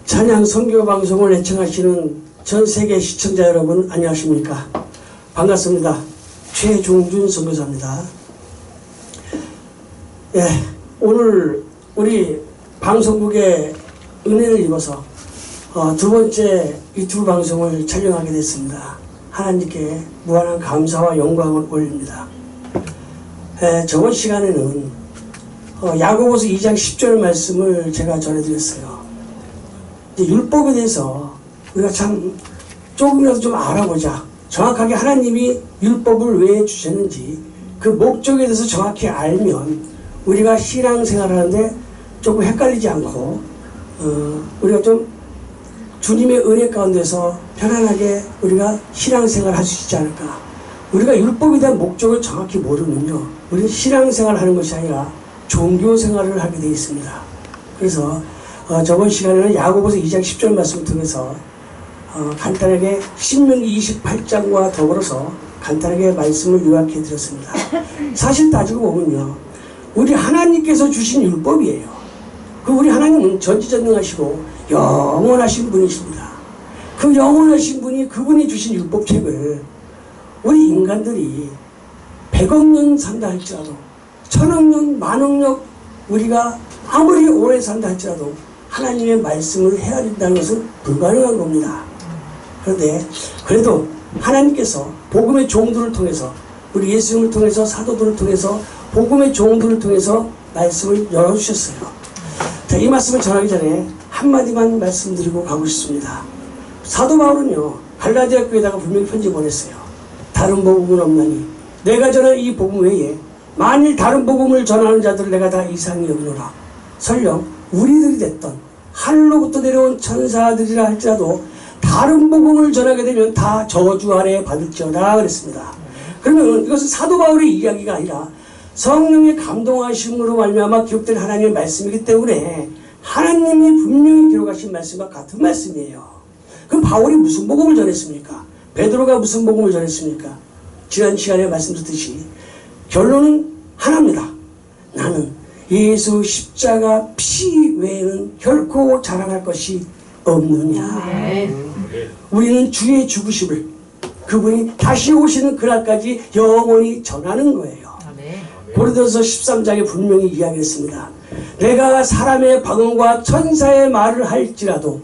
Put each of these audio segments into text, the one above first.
찬양 선교 방송을 애청하시는 전 세계 시청자 여러분 안녕하십니까? 반갑습니다. 최종준 선교사입니다. 예, 오늘 우리 방송국에 은혜를 입어서 두 번째 유튜브 방송을 촬영하게 됐습니다. 하나님께 무한한 감사와 영광을 올립니다. 저번 시간에는 야고보서 2장 10절 말씀을 제가 전해드렸어요. 율법에 대해서 우리가 참 조금이라도 좀 알아보자. 정확하게 하나님이 율법을 왜 주셨는지 그 목적에 대해서 정확히 알면 우리가 신앙생활을 하는데 조금 헷갈리지 않고 우리가 좀 주님의 은혜 가운데서 편안하게 우리가 신앙생활을 할 수 있지 않을까. 우리가 율법에 대한 목적을 정확히 모르면요, 우리는 신앙생활을 하는 것이 아니라 종교생활을 하게 되어 있습니다. 그래서 저번 시간에는 야고보서 2장 10절 말씀을 통해서 간단하게 신명기 28장과 더불어서 간단하게 말씀을 요약해 드렸습니다. 사실 따지고 보면요, 우리 하나님께서 주신 율법이에요. 그 우리 하나님은 전지전능하시고 영원하신 분이십니다. 그 영원하신 분이 그분이 주신 율법책을 우리 인간들이 100억 년 산다 할지라도 1000억 년, 만억 년 우리가 아무리 오래 산다 할지라도 하나님의 말씀을 헤아린다는 것은 불가능한 겁니다. 그런데 그래도 하나님께서 복음의 종들을 통해서 우리 예수님을 통해서 사도들을 통해서 복음의 종들을 통해서 말씀을 열어주셨어요. 자, 이 말씀을 전하기 전에 한마디만 말씀드리고 가고 싶습니다. 사도 바울은요, 갈라디아 교회에다가 분명히 편지 보냈어요. 다른 복음은 없나니 내가 전한 이 복음 외에 만일 다른 복음을 전하는 자들을 내가 다 이상히 여기노라. 설령 우리들이 됐던 하늘로부터 내려온 천사들이라 할지라도 다른 복음을 전하게 되면 다 저주 아래 받을지어다 그랬습니다. 그러면 이것은 사도 바울의 이야기가 아니라 성령의 감동하심으로 말미암아 기록된 하나님의 말씀이기 때문에 하나님이 분명히 기록하신 말씀과 같은 말씀이에요. 그럼 바울이 무슨 복음을 전했습니까? 베드로가 무슨 복음을 전했습니까? 지난 시간에 말씀드렸듯이 결론은 하나입니다. 나는 예수 십자가 피 외에는 결코 자랑할 것이 없느냐. 우리는 주의 죽으심을 그분이 다시 오시는 그날까지 영원히 전하는 거예요. 고린도서 13장에 분명히 이야기했습니다. 내가 사람의 방언과 천사의 말을 할지라도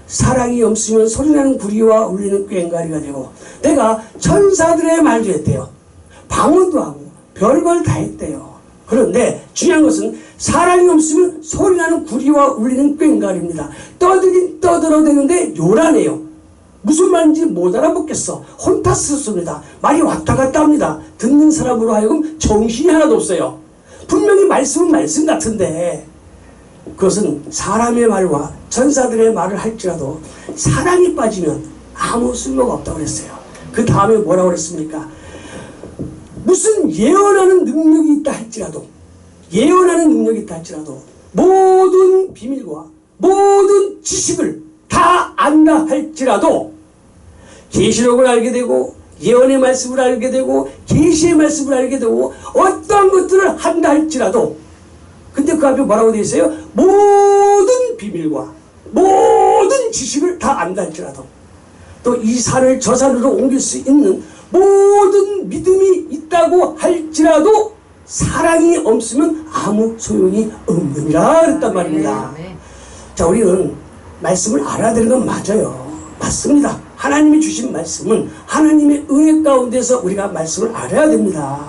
사랑이 없으면 소리나는 구리와 울리는 꽹과리가 되고, 내가 천사들의 말도 했대요. 방언도 하고 별걸 다 했대요. 그런데 중요한 것은 사랑이 없으면 소리나는 구리와 울리는 꽹과리입니다. 떠들긴 떠들어대는데 요란해요. 무슨 말인지 못 알아먹겠어. 혼타스럽습니다. 말이 왔다 갔다 합니다. 듣는 사람으로 하여금 정신이 하나도 없어요. 분명히 말씀은 말씀 같은데 그것은 사람의 말과 천사들의 말을 할지라도 사랑이 빠지면 아무 쓸모가 없다고 그랬어요. 그 다음에 뭐라고 그랬습니까? 무슨 예언하는 능력이 있다 할지라도, 예언하는 능력이 있다 할지라도 모든 비밀과 모든 지식을 다 안다 할지라도, 계시록을 알게 되고 예언의 말씀을 알게 되고 계시의 말씀을 알게 되고 어떤 것들을 한다 할지라도, 근데 그 앞에 뭐라고 되어 있어요? 모든 비밀과 모든 지식을 다 안다 할지라도, 또 이 산을 저 산으로 옮길 수 있는 모든 믿음이 있다고 할지라도 사랑이 없으면 아무 소용이 없느니라 그랬단 말입니다. 자, 우리는 말씀을 알아야 되는 건 맞아요. 맞습니다. 하나님이 주신 말씀은 하나님의 은혜 가운데서 우리가 말씀을 알아야 됩니다.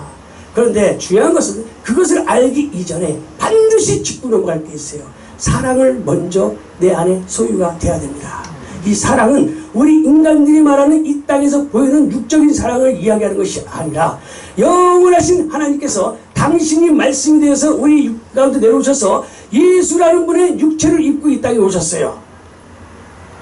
그런데 중요한 것은 그것을 알기 이전에 반드시 짚고 넘어갈 게 있어요. 사랑을 먼저 내 안에 소유가 돼야 됩니다. 이 사랑은 우리 인간들이 말하는 이 땅에서 보이는 육적인 사랑을 이야기하는 것이 아니라 영원하신 하나님께서 당신이 말씀이 되어서 우리 육 가운데 내려오셔서 예수라는 분의 육체를 입고 이 땅에 오셨어요.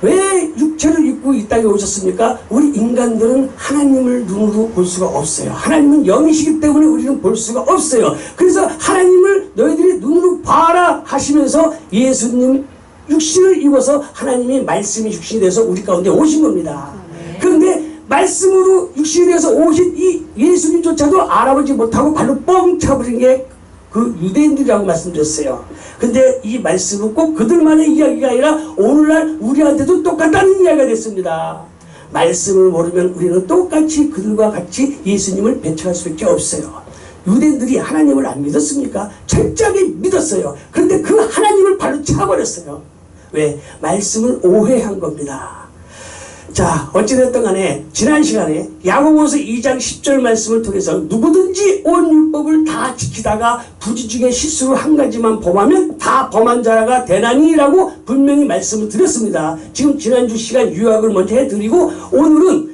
왜 육체를 입고 이 땅에 오셨습니까? 우리 인간들은 하나님을 눈으로 볼 수가 없어요. 하나님은 영이시기 때문에 우리는 볼 수가 없어요. 그래서 하나님을 너희들이 눈으로 봐라 하시면서 예수님 육신을 입어서 하나님이 말씀이 육신이 돼서 우리 가운데 오신 겁니다. 그런데 말씀으로 육신이 돼서 오신 이 예수님조차도 알아보지 못하고 발로 뻥 차버린 게 그 유대인들이라고 말씀드렸어요. 근데 이 말씀은 꼭 그들만의 이야기가 아니라 오늘날 우리한테도 똑같다는 이야기가 됐습니다. 말씀을 모르면 우리는 똑같이 그들과 같이 예수님을 배척할 수밖에 없어요. 유대인들이 하나님을 안 믿었습니까? 철저하게 믿었어요. 그런데 그 하나님을 발로 차버렸어요. 왜? 말씀을 오해한 겁니다. 자, 어찌됐든 간에 지난 시간에 야고보서 2장 10절 말씀을 통해서 누구든지 온 율법을 다 지키다가 부지 중에 실수로 한 가지만 범하면 다 범한 자가 되나니라고 분명히 말씀을 드렸습니다. 지금 지난주 시간 요약을 먼저 해드리고 오늘은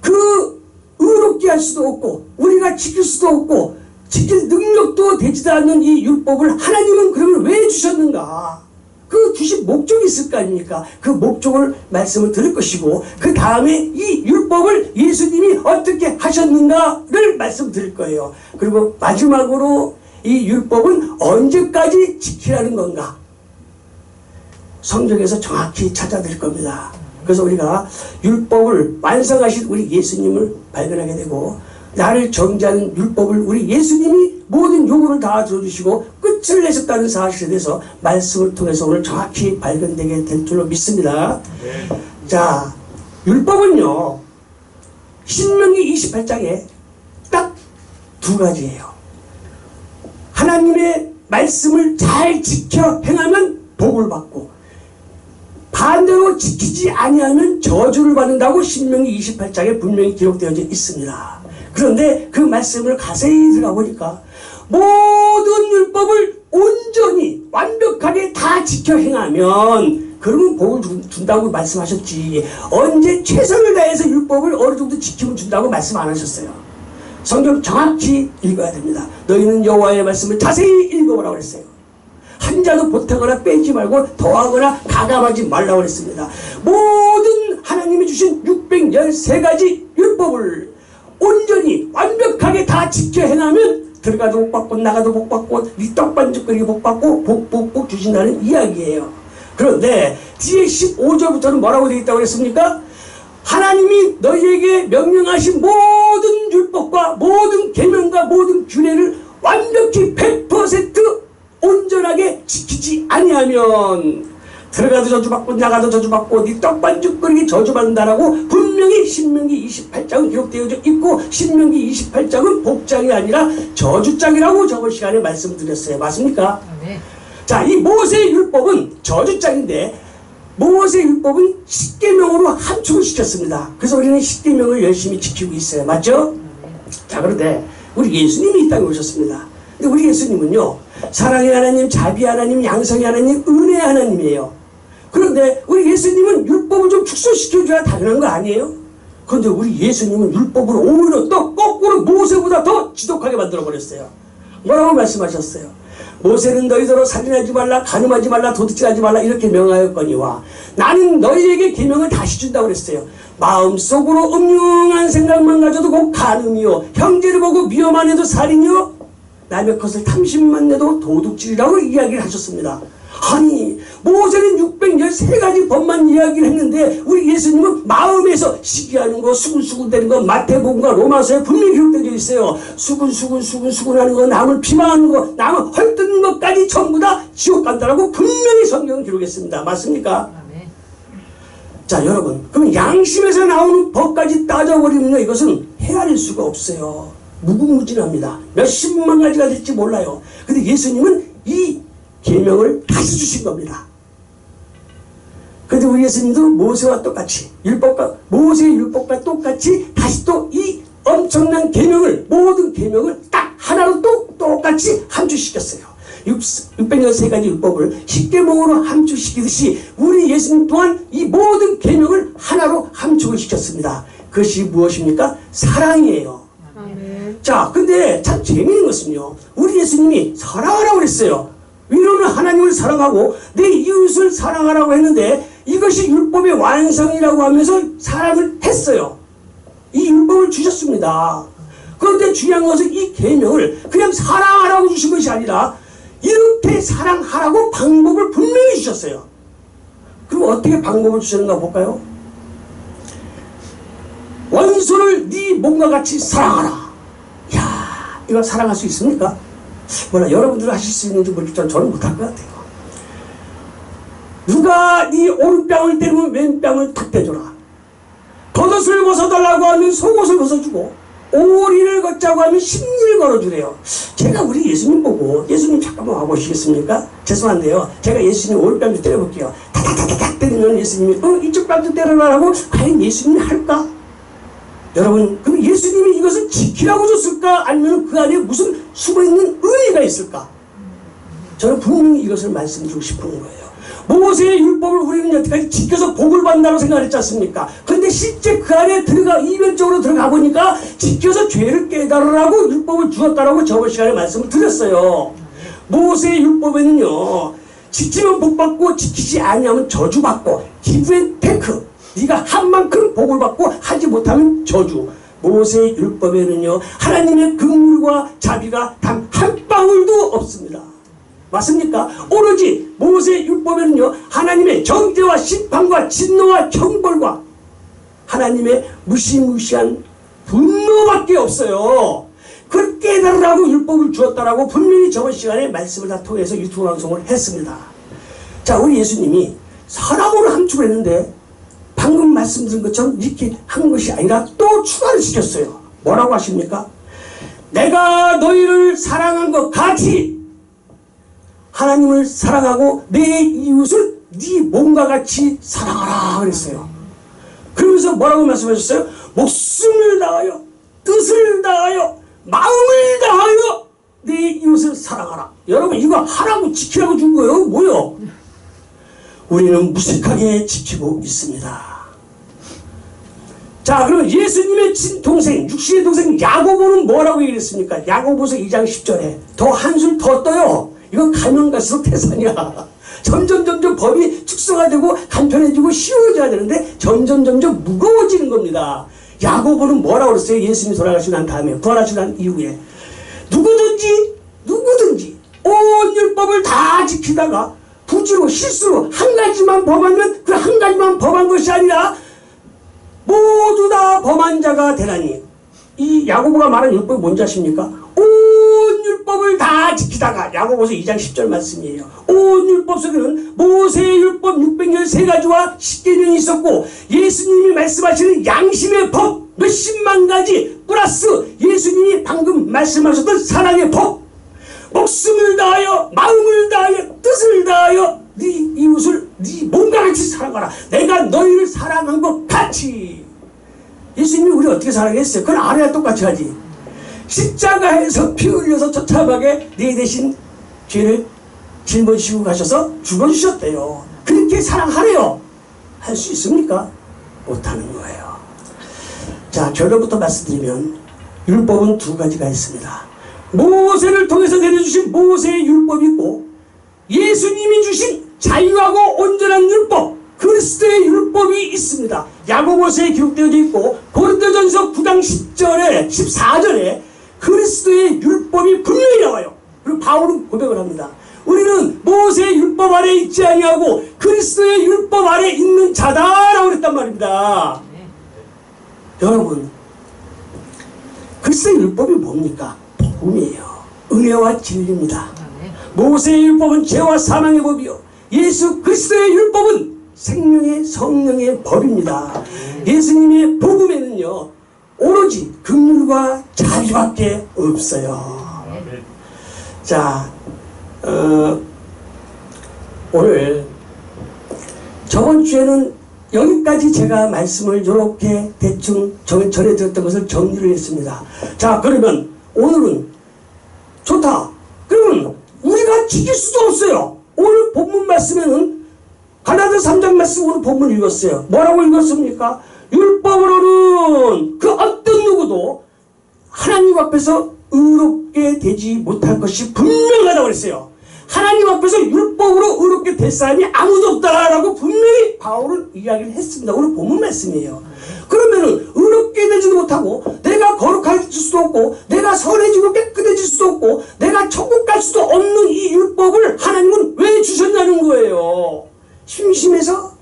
그 의롭게 할 수도 없고 우리가 지킬 수도 없고 지킬 능력도 되지도 않는 이 율법을 하나님은 그러면 왜 주셨는가? 그 주신 목적이 있을 거 아닙니까? 그 목적을 말씀을 드릴 것이고 그 다음에 이 율법을 예수님이 어떻게 하셨는가를 말씀드릴 거예요. 그리고 마지막으로 이 율법은 언제까지 지키라는 건가? 성경에서 정확히 찾아드릴 겁니다. 그래서 우리가 율법을 완성하신 우리 예수님을 발견하게 되고 나를 정죄하는 율법을 우리 예수님이 모든 요구를 다 들어주시고 끝을 내셨다는 사실에 대해서 말씀을 통해서 오늘 정확히 발견되게 될 줄로 믿습니다. 네. 자, 율법은요 신명기 28장에 딱 두 가지예요. 하나님의 말씀을 잘 지켜 행하면 복을 받고 반대로 지키지 아니하면 저주를 받는다고 신명기 28장에 분명히 기록되어져 있습니다. 그런데 그 말씀을 자세히 들어보니까 모든 율법을 온전히 완벽하게 다 지켜 행하면 그러면 복을 준다고 말씀하셨지 언제 최선을 다해서 율법을 어느 정도 지키면 준다고 말씀 안 하셨어요. 성경 정확히 읽어야 됩니다. 너희는 여호와의 말씀을 자세히 읽어보라고 그랬어요. 한 자도 보태거나 빼지 말고 더하거나 가감하지 말라고 그랬습니다. 모든 하나님이 주신 613가지 율법을 온전히 완벽하게 다 지켜 행하면 들어가도 복 받고 나가도 복 받고 네 떡반죽거리게 복 받고 복 주신다는 이야기예요. 그런데 뒤에 15절부터는 뭐라고 되어 있다고 그랬습니까? 하나님이 너희에게 명령하신 모든 율법과 모든 계명과 모든 규례를 완벽히 100% 온전하게 지키지 아니하면 들어가도 저주받고 나가도 저주받고 네 떡반죽거리게 저주받는다라고 분명히 신명기 28장은 기록되어져 있고 신명기 28장은 복장이 아니라 저주장이라고 저번 시간에 말씀드렸어요. 맞습니까? 네. 자, 이 모세의 율법은 저주장인데 모세의 율법은 십계명으로 함축을 시켰습니다. 그래서 우리는 십계명을 열심히 지키고 있어요. 맞죠? 네. 자, 그런데 우리 예수님이 이 땅에 오셨습니다. 근데 우리 예수님은요 사랑의 하나님, 자비 하나님, 양성의 하나님, 은혜의 하나님이에요. 그런데 우리 예수님은 율법을 좀 축소시켜줘야 당연한 거 아니에요? 그런데 우리 예수님은 율법을 오히려 또 거꾸로 모세보다 더 지독하게 만들어버렸어요. 뭐라고 말씀하셨어요? 모세는 너희더러 살인하지 말라, 간음하지 말라, 도둑질하지 말라 이렇게 명하였거니와 나는 너희에게 계명을 다시 준다고 그랬어요. 마음속으로 음흉한 생각만 가져도 곧 간음이요 형제를 보고 미워만 해도 살인이요 남의 것을 탐심만 내도 도둑질이라고 이야기를 하셨습니다. 아니 모세는 613가지 법만 이야기를 했는데 우리 예수님은 마음에서 시기하는 거 수근수근대는 거 마태복음과 로마서에 분명히 기록되어 있어요. 수근수근하는 거 남을 비방하는 거 남을 헐뜯는 것까지 전부 다 지옥 간다라고 분명히 성경은 기록했습니다. 맞습니까? 네. 자 여러분 그럼 양심에서 나오는 법까지 따져버리면 이것은 헤아릴 수가 없어요. 무궁무진합니다. 몇십만 가지가 될지 몰라요. 근데 예수님은 이 계명을 다시 주신 겁니다. 그런데 우리 예수님도 모세와 똑같이 모세의 율법과 똑같이 다시 또 이 엄청난 계명을 모든 계명을 딱 하나로 또 똑같이 함축시켰어요. 600년 세 가지 율법을 십계명으로 함축시키듯이 우리 예수님 또한 이 모든 계명을 하나로 함축을 시켰습니다. 그것이 무엇입니까? 사랑이에요. 자, 근데 참 재미있는 것은요. 우리 예수님이 사랑하라고 그랬어요. 위로는 하나님을 사랑하고 내 이웃을 사랑하라고 했는데 이것이 율법의 완성이라고 하면서 사랑을 했어요. 이 율법을 주셨습니다. 그런데 중요한 것은 이 계명을 그냥 사랑하라고 주신 것이 아니라 이렇게 사랑하라고 방법을 분명히 주셨어요. 그럼 어떻게 방법을 주셨는가 볼까요? 원수를 네 몸과 같이 사랑하라. 이거 사랑할 수 있습니까? 몰라 여러분들 하실 수 있는지 모르겠지만 저는 못할 것 같아요. 누가 네 오른뺨을 때리면 왼뺨을 탁 대줘라. 겉옷을 벗어달라고 하면 속옷을 벗어주고 오리를 걷자고 하면 십리를 걸어주래요. 제가 우리 예수님 보고 예수님 잠깐만 와보시겠습니까? 죄송한데요. 제가 예수님 오른뺨 좀 때려볼게요. 탁탁탁탁 때리면 예수님이 이쪽 뺨 좀 때려라라고 과연 예수님이 할까? 여러분 그럼 예수님이 이것을 지키라고 줬을까? 아니면 그 안에 무슨 숨어있는 의미가 있을까? 저는 분명히 이것을 말씀드리고 싶은 거예요. 모세의 율법을 우리는 여태까지 지켜서 복을 받는다고 생각했지 않습니까? 그런데 실제 그 안에 이변적으로 들어가 보니까 지켜서 죄를 깨달으라고 율법을 주었다라고 저번 시간에 말씀을 드렸어요. 모세의 율법에는요, 지키면 복 받고 지키지 아니하면 저주 받고 give and take. 네가 한 만큼 복을 받고 하지 못하면 저주. 모세의 율법에는요, 하나님의 긍휼과 자비가 단 한 방울도 없습니다. 맞습니까? 오로지 모세의 율법에는요, 하나님의 정죄와 심판과 진노와 형벌과 하나님의 무시무시한 분노밖에 없어요. 그걸 깨달으라고 율법을 주었다라고 분명히 저번 시간에 말씀을 다 통해서 유튜브 방송을 했습니다. 자, 우리 예수님이 사람으로 함축을 했는데 방금 말씀드린 것처럼 이렇게 한 것이 아니라 또 추가를 시켰어요. 뭐라고 하십니까? 내가 너희를 사랑한 것 같이 하나님을 사랑하고 내 이웃을 네 몸과 같이 사랑하라 그랬어요. 그러면서 뭐라고 말씀하셨어요? 목숨을 다하여 뜻을 다하여 마음을 다하여 내 이웃을 사랑하라. 여러분 이거 하라고 지키라고 준 거예요? 뭐요? 우리는 무색하게 지키고 있습니다. 자, 그럼 예수님의 친동생, 육신의 동생 야고보는 뭐라고 얘기했습니까? 야고보서 2장 10절에 더 한술 더 떠요. 이건 가면 갈수록 태산이야. 점점 법이 축소화되고 간편해지고 쉬워져야 되는데 점점 무거워지는 겁니다. 야고보는 뭐라고 그랬어요? 예수님이 돌아가시고 난 다음에, 부활하시고 난 이후에 누구든지 온 율법을 다 지키다가 부지로 실수로 한 가지만 범하면 그 한 가지만 범한 것이 아니라 모두 다 범한 자가 되라니. 이 야고보가 말한 율법이 뭔지 아십니까? 온 율법을 다 지키다가, 야고보서 2장 10절 말씀이에요. 온 율법 속에는 모세의 율법 613가지와 10계명이 있었고 예수님이 말씀하시는 양심의 법 몇십만 가지 플러스 예수님이 방금 말씀하셨던 사랑의 법, 목숨을 다하여 마음을 다하여 뜻을 다하여 네 이웃을 네 몸과 같이 사랑하라. 내가 너희를 사랑한 것 같이. 예수님이 우리 어떻게 사랑했어요? 그건 아래와 똑같이 하지. 십자가에서 피 흘려서 처참하게 내 대신 죄를 짊어지시고 가셔서 죽어주셨대요. 그렇게 사랑하래요. 할 수 있습니까? 못하는 거예요. 자, 결론부터 말씀드리면 율법은 두 가지가 있습니다. 모세를 통해서 내려주신 모세의 율법이 있고 예수님이 주신 자유하고 온전한 율법, 그리스도의 율법이 있습니다. 야고보서에 기록되어 있고 고린도전서 9장 10절에 14절에 그리스도의 율법이 분명히 나와요. 그리고 바울은 고백을 합니다. 우리는 모세의 율법 아래 있지 아니하고 그리스도의 율법 아래 있는 자다라고 그랬단 말입니다. 여러분, 그리스도의 율법이 뭡니까? 복음이에요. 은혜와 진리입니다. 모세의 율법은 죄와 사망의 법이요, 예수 그리스도의 율법은 생명의 성령의 법입니다. 예수님의 복음에는요 오로지 긍휼과 자비밖에 없어요. 자, 오늘 저번 주에는 여기까지 제가 말씀을 이렇게 대충 전해드렸던 것을 정리를 했습니다. 자, 그러면 오늘은 좋다. 그러면 우리가 지킬 수도 없어요. 오늘 본문 말씀에는 갈라디아서 3장 말씀 오늘 본문 읽었어요. 뭐라고 읽었습니까? 율법으로는 그 어떤 누구도 하나님 앞에서 의롭게 되지 못할 것이 분명하다고 그랬어요. 하나님 앞에서 율법으로 의롭게 될 사람이 아무도 없다라고 분명히 바울은 이야기를 했습니다. 오늘 본문 말씀이에요. 그러면은 의롭게 되지도 못하고 내가 거룩해질 수도 없고 내가 선해지고 깨끗해질 수도 없고 내가 천국 갈 수도 없는 이 율법을 하나님은 왜 주셨냐는 거예요. 심심해서?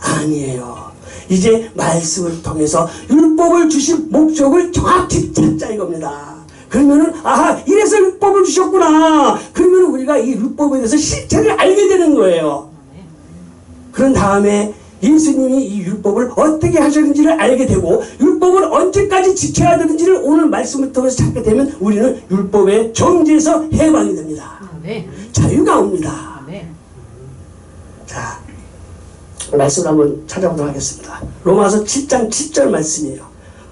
아니에요. 이제 말씀을 통해서 율법을 주신 목적을 정확히 찾자 이겁니다. 그러면은 아하 이래서 율법을 주셨구나. 그러면 우리가 이 율법에 대해서 실체를 알게 되는 거예요. 그런 다음에 예수님이 이 율법을 어떻게 하셨는지를 알게 되고 율법을 언제까지 지켜야 되는지를 오늘 말씀을 통해서 찾게 되면 우리는 율법의 정죄에서 해방이 됩니다. 자유가 옵니다. 자, 말씀을 한번 찾아보도록 하겠습니다. 로마서 7장 7절 말씀이에요.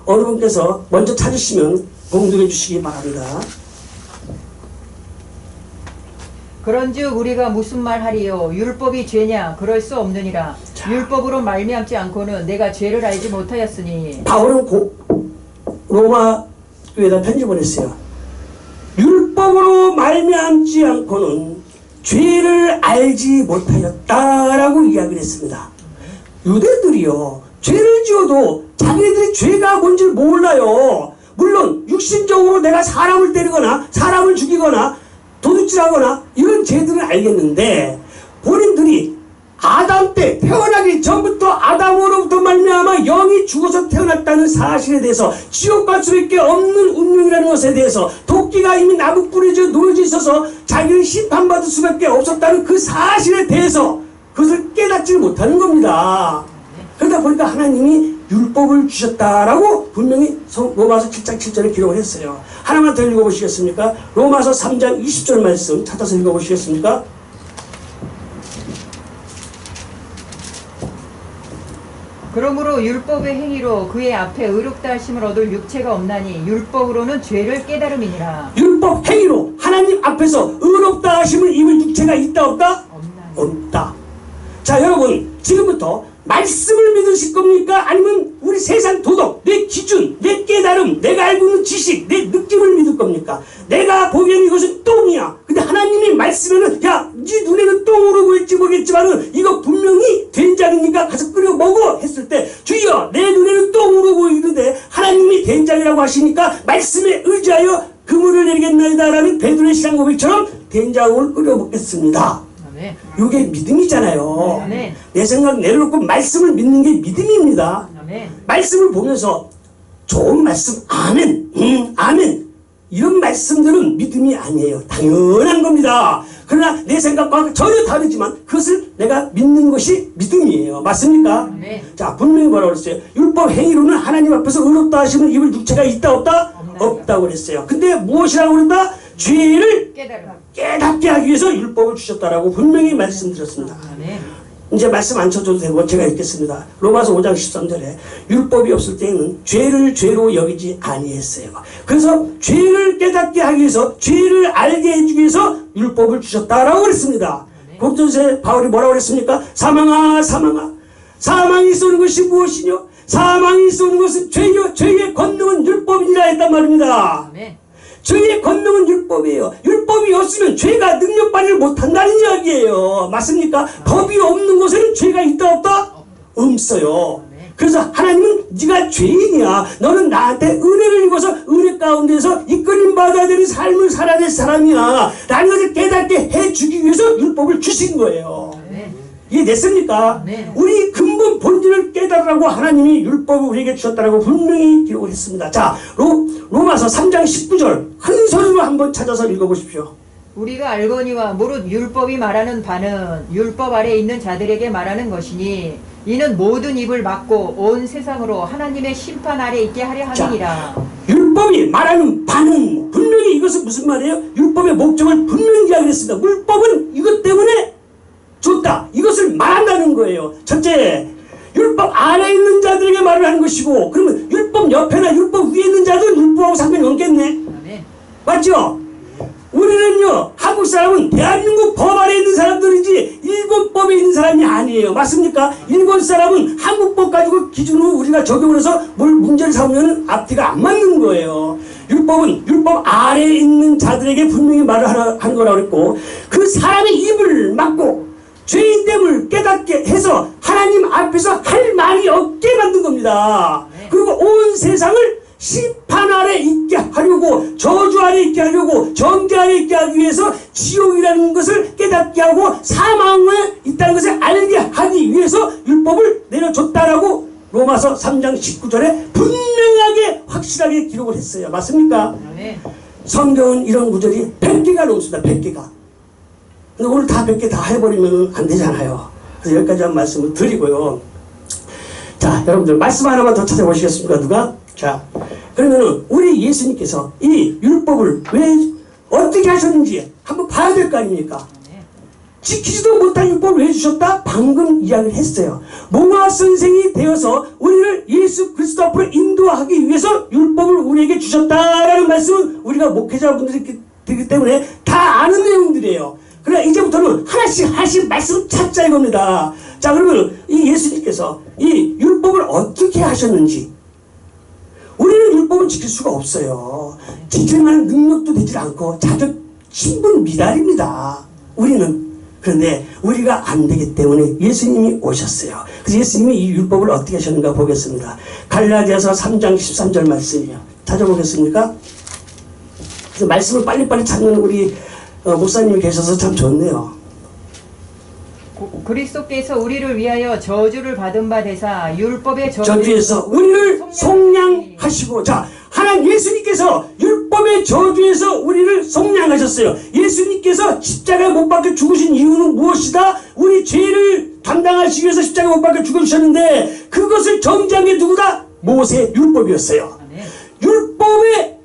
어느 분께서 먼저 찾으시면 봉독해 주시기 바랍니다. 그런즉 우리가 무슨 말하리요? 율법이 죄냐? 그럴 수 없느니라. 율법으로 말미암지 않고는 내가 죄를 알지 못하였으니. 바울은 로마 교회에다 편지 보냈어요. 율법으로 말미암지 않고는 죄를 알지 못하였다라고 이야기를 했습니다. 유대들이요, 죄를 지어도 자기네들이 죄가 뭔지 몰라요. 물론 육신적으로 내가 사람을 때리거나 사람을 죽이거나 도둑질하거나 이런 죄들은 알겠는데 본인들이 아담 때 태어나기 전부터 아담으로부터 말미암아 영이 죽어서 태어났다는 사실에 대해서 지옥 갈 수밖에 없는 운명이라는 것에 대해서 도끼가 이미 나무 뿌리에 놓여져 있어서 자기를 심판받을 수밖에 없었다는 그 사실에 대해서 그것을 깨닫지 못하는 겁니다. 그러다 보니까 하나님이 율법을 주셨다라고 분명히 로마서 7장 7절에 기록을 했어요. 하나만 더 읽어보시겠습니까? 로마서 3장 20절 말씀 찾아서 읽어보시겠습니까? 그러므로 율법의 행위로 그의 앞에 의롭다 하심을 얻을 육체가 없나니 율법으로는 죄를 깨달음이니라. 율법 행위로 하나님 앞에서 의롭다 하심을 입을 육체가 있다 없다? 없다. 자, 여러분 지금부터 말씀을 믿으실 겁니까? 아니면 우리 세상 도덕, 내 기준, 내 깨달음, 내가 알고 있는 지식, 내 느낌을 믿을 겁니까? 내가 보기엔 이것은 똥이야. 근데 하나님이 말씀에는 야, 네 눈에는 똥으로 보일지 모르겠지만은 이거 분명히 된장이니까 가서 끓여 먹어 했을 때 주여 내 눈에는 똥으로 보이는데 하나님이 된장이라고 하시니까 말씀에 의지하여 그물을 내리겠나이다라는 베드로의 신앙 고백처럼 된장을 끓여 먹겠습니다. 이게 믿음이잖아요. 아멘. 내 생각 내려놓고 말씀을 믿는 게 믿음입니다. 아멘. 말씀을 보면서 좋은 말씀 아멘 아멘 이런 말씀들은 믿음이 아니에요. 당연한 겁니다. 그러나 내 생각과 전혀 다르지만 그것을 내가 믿는 것이 믿음이에요. 맞습니까? 아멘. 자, 분명히 뭐라고 그랬어요? 율법 행위로는 하나님 앞에서 의롭다 하시는 입을 육체가 있다 없다? 없다고 그랬어요. 근데 무엇이라고 그랬다? 죄를 깨닫게 하기 위해서 율법을 주셨다라고 분명히 말씀드렸습니다. 이제 말씀 안 쳐줘도 되고 제가 읽겠습니다. 로마서 5장 13절에 율법이 없을 때에는 죄를 죄로 여기지 아니했어요. 그래서 죄를 깨닫게 하기 위해서 죄를 알게 해주기 위해서 율법을 주셨다라고 그랬습니다. 고린도전서에 바울이 뭐라고 그랬습니까? 사망아 사망아 사망이 쏘는 것이 무엇이뇨? 사망이 쏘는 것은 죄요 죄의 권능은 율법이니라 했단 말입니다. 죄의 권능은 율법이에요. 율법이 없으면 죄가 능력 발휘를 못한다는 이야기예요. 맞습니까? 법이 없는 곳에는 죄가 있다 없다? 없어요. 그래서 하나님은 네가 죄인이야. 너는 나한테 은혜를 입어서 은혜 가운데서 이끌림 받아야 되는 삶을 살아야 될 사람이야. 라는 것을 깨닫게 해주기 위해서 율법을 주신 거예요. 이해됐습니까? 우리 근본 본질을 깨달으라고 하나님이 율법을 우리에게 주셨다라고 분명히 기록을 했습니다. 자, 로마서 3장 19절 큰 소리로 한번 찾아서 읽어보십시오. 우리가 알거니와 무릇 율법이 말하는 바는 율법 아래 있는 자들에게 말하는 것이니 이는 모든 입을 막고 온 세상으로 하나님의 심판 아래 있게 하려 함이니라. 율법이 말하는 바는 분명히 이것은 무슨 말이에요? 율법의 목적을 분명히 이야기했습니다. 율법은 이것 때문에 줬다. 이것을 말한다는 거예요. 첫째, 율법 아래 있는 자들에게 말을 하는 것이고, 그러면 율법 옆에나 율법 위에 있는 자들은 율법하고 상관이 없겠네. 맞죠? 우리는요, 한국 사람은 대한민국 법 아래 있는 사람들이지 일본 법에 있는 사람이 아니에요. 맞습니까? 일본 사람은 한국 법 가지고 기준으로 우리가 적용을 해서 뭘 문제를 삼으면 앞뒤가 안 맞는 거예요. 율법은 율법 아래에 있는 자들에게 분명히 말을 하는 거라고 그랬고, 그 사람의 입을 막고 죄인됨을 깨닫게 해서 하나님 앞에서 할 말이 없게 만든 겁니다. 그리고 온 세상을 심판 아래 있게 하려고, 저주 아래 있게 하려고, 정죄 아래 있게 하기 위해서 지옥이라는 것을 깨닫게 하고 사망에 있다는 것을 알게 하기 위해서 율법을 내려줬다라고 로마서 3장 19절에 분명하게 확실하게 기록을 했어요. 맞습니까? 성경은 이런 구절이 100개가 넘습니다. 100개가. 근데 오늘 다 100개 다 해버리면 안 되잖아요. 그래서 여기까지 한 말씀을 드리고요. 자, 여러분들 말씀 하나만 더 찾아보시겠습니까? 누가? 자, 그러면은 우리 예수님께서 이 율법을 왜 어떻게 하셨는지 한번 봐야 될 거 아닙니까? 지키지도 못한 율법을 왜 주셨다? 방금 이야기를 했어요. 몽화 선생이 되어서 우리를 예수 그리스도 앞으로 인도하기 위해서 율법을 우리에게 주셨다라는 말씀은 우리가 목회자분들이 되기 때문에 다 아는 내용들이에요. 그러나 이제부터는 하나씩 말씀을 찾자 이겁니다. 자, 그러면 이 예수님께서 이 율법을 어떻게 하셨는지, 우리는 율법을 지킬 수가 없어요. 지킬 만한 능력도 되질 않고 자격 신분 미달입니다. 우리는. 그런데 우리가 안 되기 때문에 예수님이 오셨어요. 그래서 예수님이 이 율법을 어떻게 하셨는가 보겠습니다. 갈라디아서 3장 13절 말씀이요. 찾아보겠습니까? 그래서 말씀을 빨리빨리 찾는 우리 목사님이 계셔서 참 좋네요. 그리스도께서 우리를 위하여 저주를 받은 바 되사 율법의 저주에서 우리를 속량하시고, 자, 하나님 예수님께서 율법의 저주에서 우리를 속량하셨어요. 예수님께서 십자가에 못 박혀 죽으신 이유는 무엇이다? 우리 죄를 담당하시기 위해서 십자가에 못 박혀 죽으셨는데 그것을 정지한 게 누구다? 모세 율법이었어요. 율법의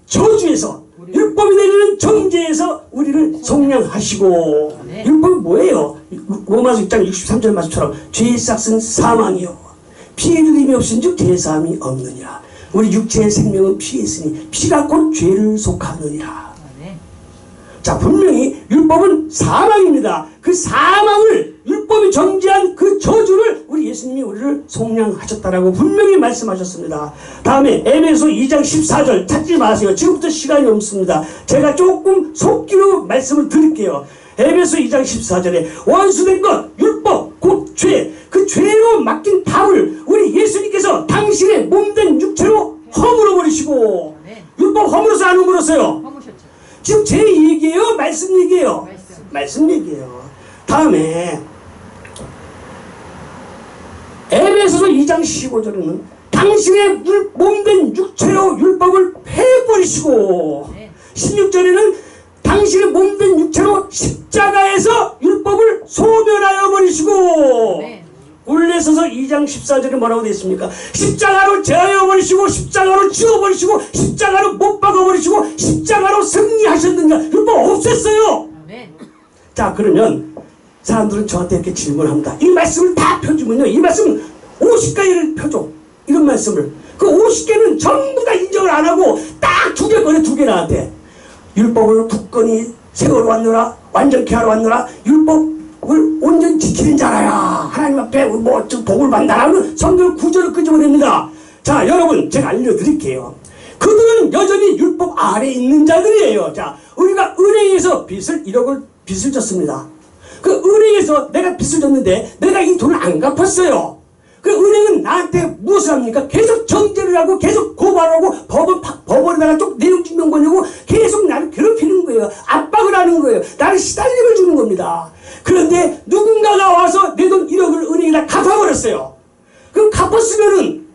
저주에서, 율법이 내리는 정죄에서 우리를 속량하시고, 율법이 뭐예요? 로마서 6장 63절 말씀처럼 죄의 싹은 사망이요 피의 주임이 없은즉 죄사함이 없느니라. 우리 육체의 생명은 피에 있으니 피가 곧 죄를 속하느니라. 자, 분명히 율법은 사망입니다. 그 사망을, 율법이 정지한 그 저주를 우리 예수님이 우리를 속량하셨다라고 분명히 말씀하셨습니다. 다음에 에베소 2장 14절 찾지 마세요. 지금부터 시간이 없습니다. 제가 조금 속기로 말씀을 드릴게요. 에베소 2장 14절에 원수된 것, 율법, 곧 죄, 그 죄로 맡긴 답을 우리 예수님께서 당신의 몸된 육체로 허물어 버리시고, 율법 허물어서 안 허물었어요? 지금 제 얘기예요? 말씀 얘기예요? 말씀 얘기예요. 다음에 에베소서 2장 15절에는 당신의 몸된 육체로 율법을 패버리시고, 16절에는 당신의 몸된 육체로 십자가에서 율법을 소멸하여 버리시고, 골로새서 2장 14절에 뭐라고 되어 있습니까? 십자가로 제하여 버리시고, 십자가로 지워버리시고, 십자가로 못 박아버리시고, 십자가로 승리하셨느냐? 율법 없앴어요. 자, 그러면 사람들은 저한테 이렇게 질문합니다. 이 말씀을 다 펴주면요, 이 말씀 50가지를 펴줘. 이런 말씀을. 그 50개는 전부 다 인정을 안 하고 딱 2개 꺼내, 2개 나한테. 율법을 굳건히 세우러 왔노라, 완전케 하러 왔노라, 율법을 온전히 지키는 자라야 하나님 앞에 뭐 복을 받는다라는 성경 구절을 끄집어냅니다. 자, 여러분, 제가 알려드릴게요. 그들은 여전히 율법 아래에 있는 자들이에요. 자, 우리가 은행에서 빚을 1억을 빚을 졌습니다. 그 은행에서 내가 빚을 졌는데 내가 이 돈을 안 갚았어요. 그 은행은 나한테 무엇을 합니까? 계속 정죄를 하고 계속 고발하고 법원에다가 또 내용 증명 보내고 계속 나를 괴롭히는 거예요. 압박을 하는 거예요. 나를 시달림을 주는 겁니다. 그런데 누군가가 와서 내 돈 1억을 은행에다 갚아버렸어요. 그럼 갚았으면은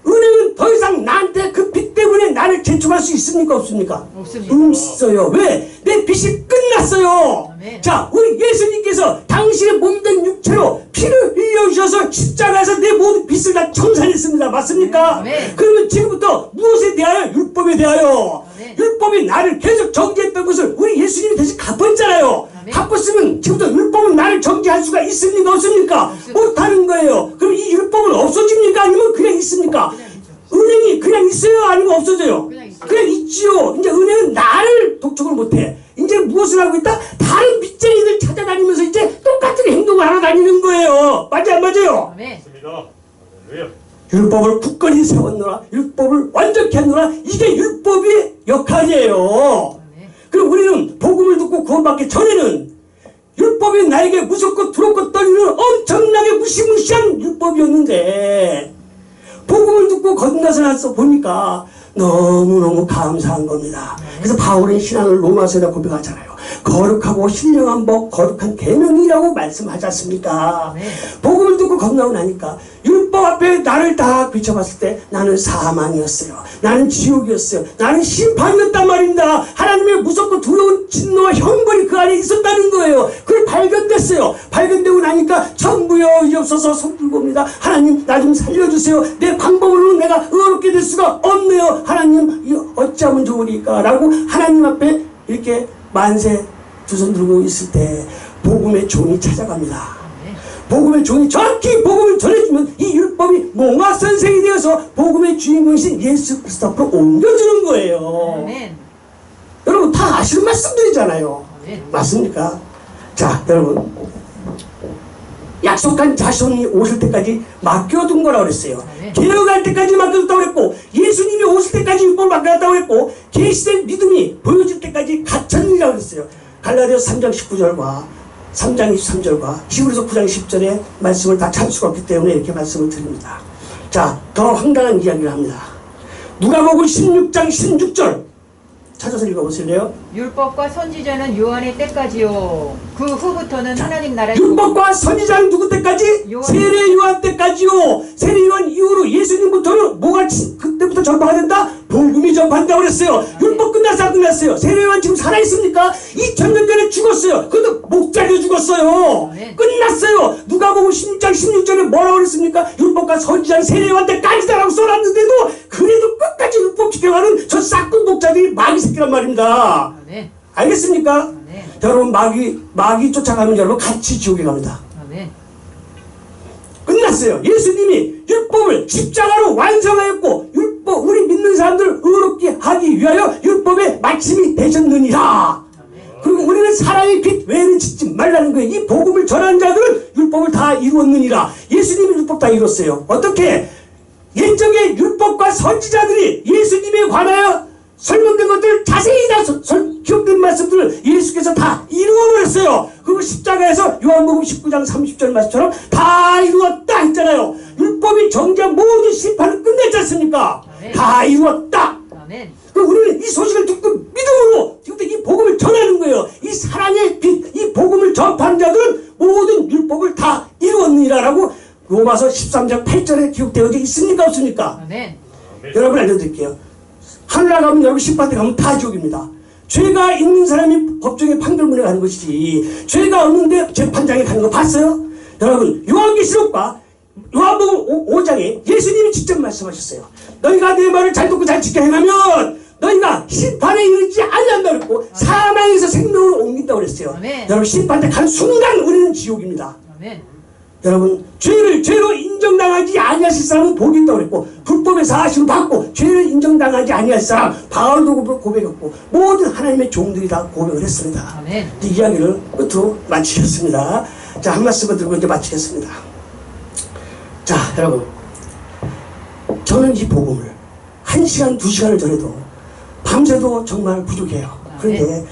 은행은 더 이상 나한테 그 빚 때문에 나를 제촉할 수 있습니까? 없습니까? 없습니다. 없어요. 왜? 내 빚이 끝났어요. 아멘. 자, 우리 예수님께서 당신의 몸된 육체로 피를 흘려주셔서 십자가에서 내 모든 빚을 다 청산했습니다. 맞습니까? 아멘. 그러면 지금부터 무엇에 대하여? 율법에 대하여. 아멘. 율법이 나를 계속 정죄했던 것을 우리 예수님이 대신 갚았잖아요. 아멘. 갚았으면 지금부터 율법은 나를 정죄할 수가 있습니까? 없습니까? 못하는 거예요. 그럼 이 율법은 없어집니까? 아니면 그냥 있습니까? 은행이 그냥 있어요? 아니면 없어져요? 그냥 있지요. 이제 은행은 나를 독촉을 못해. 이제 무엇을 하고 있다? 다른 빚쟁이들 찾아다니면서 이제 똑같은 행동을 하러 다니는 거예요. 맞지 안 맞아요? 네. 율법을 굳건히 세웠노라, 율법을 완전케 하노라, 이게 율법의 역할이에요. 그럼 우리는 복음을 듣고 구원받기 전에는 율법이 나에게 무섭고 두렵고 떨리는 엄청나게 무시무시한 율법이었는데, 복음을 듣고 건너서 나서 보니까 너무너무 감사한 겁니다. 그래서 바울은 신앙을 로마서에다 고백하잖아요. 거룩하고 신령한 법, 거룩한 계명이라고 말씀하지 않습니까? 네. 복음을 듣고 건너고 나니까 율법 앞에 나를 다 비춰봤을 때 나는 사망이었어요. 나는 지옥이었어요. 나는 심판이었단 말입니다. 하나님의 무섭고 두려운 진노와 형벌이 그 안에 있었다는 거예요. 그걸 발견됐어요. 발견되고 나니까 전부여 이제 없어서 손들고 옵니다. 하나님 나 좀 살려주세요. 내 방법으로는 내가 의롭게 될 수가 없네요. 하나님 이거 어찌하면 좋으리까? 라고 하나님 앞에 이렇게 만세 두 손 들고 있을 때 복음의 종이 찾아갑니다. 복음의 종이 정확히 복음을 전해주면 이 율법이 몽화 선생이 되어서 복음의 주인공이신 예수 그리스도 앞으로 옮겨주는 거예요. 아멘. 여러분 다 아시는 말씀들이잖아요. 아멘. 맞습니까? 자, 여러분 약속한 자손이 오실 때까지 맡겨둔 거라고 그랬어요. 아멘. 개혁할 때까지 맡겨뒀다고 그랬고, 예수님이 오실 때까지 율법을 맡겨놨다고 그랬고, 계시된 믿음이 보여질 때까지 갇혔느라고 그랬어요. 갈라디아서 3장 19절과 3장 23절과 히브리서 9장 10절의 말씀을 다 찾을 수가 없기 때문에 이렇게 말씀을 드립니다. 자, 더 황당한 이야기를 합니다. 누가복음 16장 16절 찾아서 읽어보실래요? 율법과 선지자는 요한의 때까지요. 그 후부터는 하나님 나라의 율법과 선지자는 누구 때까지? 요한. 세례 요한 때까지요. 세례 요한 이후로 예수님부터는 뭐가 그때부터 전파가 된다? 복음이 전파된다고 그랬어요. 율법 끝났어 안 끝났어요? 세례 요한 지금 살아있습니까? 2000년 전에 죽었어요. 근데 목 잘려 죽었어요. 네. 끝났어요. 누가복음 16장 16절에 뭐라고 그랬습니까? 율법과 선지자는 세례 요한 때까지다라고 써놨는데도 그래도 끝까지 율법 지켜가는 저 싹군 목자들이 마귀 새끼란 말입니다. 아멘. 알겠습니까? 아멘. 여러분 마귀 쫓아가면 여러분 같이 지옥에 갑니다. 아멘. 끝났어요. 예수님이 율법을 십자가로 완성하였고 율법 우리 믿는 사람들을 의롭게 하기 위하여 율법의 마침이 되셨느니라. 그리고 우리는 사랑의 빛 외에는 짓지 말라는 거예요. 이 복음을 전하는 자들은 율법을 다 이루었느니라. 예수님이 율법 다 이뤘어요. 어떻게? 옛적의 율법과 선지자들이 예수님에 관하여 설명된 것들 자세히 다 기록된 말씀들을 예수께서 다 이루어버렸어요. 그리고 십자가에서 요한복음 19장 30절 말씀처럼 다 이루었다 했잖아요. 율법이 정죄한 모든 심판을 끝냈지 않습니까? 아멘. 다 이루었다. 아멘. 그럼 우리는 이 소식을 듣고 믿음으로 지금 이 복음을 전하는 거예요. 이 사랑의 빛, 이 복음을 전파하는 자들은 모든 율법을 다 이루었느니라라고 로마서 13장 8절에 기록되어 있습니까 없습니까? 아멘. 여러분 알려드릴게요. 하늘나라 가면 여러분 심판대 가면 다 지옥입니다. 죄가 있는 사람이 법정에 판결문에 가는 것이지 죄가 없는데 재판장에 가는 거 봤어요? 여러분 요한계시록과 요한복음 5장에 예수님이 직접 말씀하셨어요. 너희가 내 말을 잘 듣고 잘 지켜 행하면 너희가 심판에 이르지 아니한다고 그랬고 사망에서 생명으로 옮긴다고 그랬어요. 아멘. 여러분 심판대 가는 순간 우리는 지옥입니다. 아멘. 여러분 죄로 인정당하지 아니하실 사람은 복이 있다고 그랬고 불법의 사하심을 받고 죄를 인정당하지 아니할 사람 바울도 고백했고 모든 하나님의 종들이 다 고백을 했습니다. 아멘. 이 이야기를 끝으로 마치겠습니다. 자, 한 말씀을 들고 이제 마치겠습니다. 자, 여러분 저는 이 복음을 1시간 2시간을 전해도 밤새도 정말 부족해요. 그런데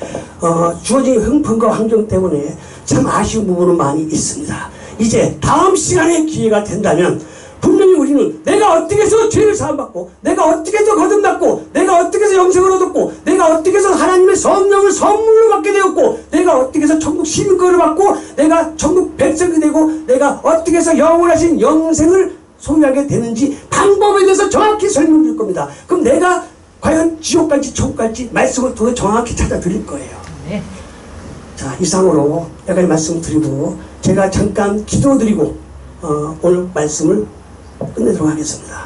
주어진 형편과 환경 때문에 참 아쉬운 부분은 많이 있습니다. 이제 다음 시간에 기회가 된다면 분명히 우리는 내가 어떻게 해서 죄를 사함받고 내가 어떻게 해서 거듭났고 내가 어떻게 해서 영생을 얻었고 내가 어떻게 해서 하나님의 성령을 선물로 받게 되었고 내가 어떻게 해서 천국 시민권을 받고 내가 천국 백성이 되고 내가 어떻게 해서 영원하신 영생을 소유하게 되는지 방법에 대해서 정확히 설명해 줄 겁니다. 그럼 내가 과연 지옥 갈지 천국 갈지 말씀을 통해 정확히 찾아 드릴 거예요. 네. 자, 이상으로 여기까지 말씀드리고 제가 잠깐 기도드리고 오늘 말씀을 끝내도록 하겠습니다.